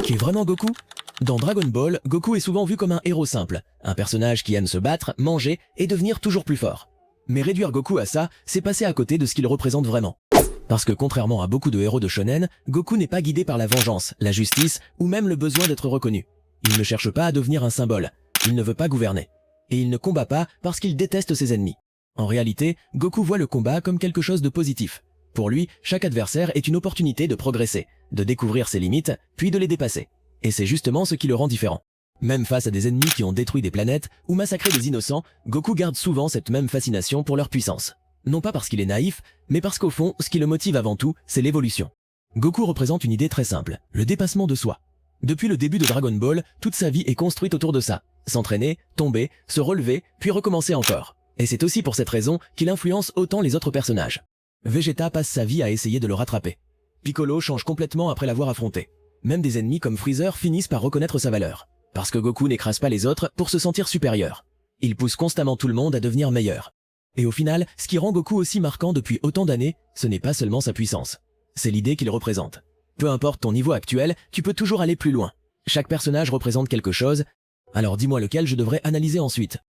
Qu'est vraiment Goku? Dans Dragon Ball, Goku est souvent vu comme un héros simple, un personnage qui aime se battre, manger et devenir toujours plus fort. Mais réduire Goku à ça, c'est passer à côté de ce qu'il représente vraiment. Parce que contrairement à beaucoup de héros de shonen, Goku n'est pas guidé par la vengeance, la justice ou même le besoin d'être reconnu. Il ne cherche pas à devenir un symbole, il ne veut pas gouverner. Et il ne combat pas parce qu'il déteste ses ennemis. En réalité, Goku voit le combat comme quelque chose de positif. Pour lui, chaque adversaire est une opportunité de progresser, de découvrir ses limites, puis de les dépasser. Et c'est justement ce qui le rend différent. Même face à des ennemis qui ont détruit des planètes ou massacré des innocents, Goku garde souvent cette même fascination pour leur puissance. Non pas parce qu'il est naïf, mais parce qu'au fond, ce qui le motive avant tout, c'est l'évolution. Goku représente une idée très simple, le dépassement de soi. Depuis le début de Dragon Ball, toute sa vie est construite autour de ça. S'entraîner, tomber, se relever, puis recommencer encore. Et c'est aussi pour cette raison qu'il influence autant les autres personnages. Vegeta passe sa vie à essayer de le rattraper. Piccolo change complètement après l'avoir affronté. Même des ennemis comme Freezer finissent par reconnaître sa valeur. Parce que Goku n'écrase pas les autres pour se sentir supérieur. Il pousse constamment tout le monde à devenir meilleur. Et au final, ce qui rend Goku aussi marquant depuis autant d'années, ce n'est pas seulement sa puissance. C'est l'idée qu'il représente. Peu importe ton niveau actuel, tu peux toujours aller plus loin. Chaque personnage représente quelque chose, alors dis-moi lequel je devrais analyser ensuite.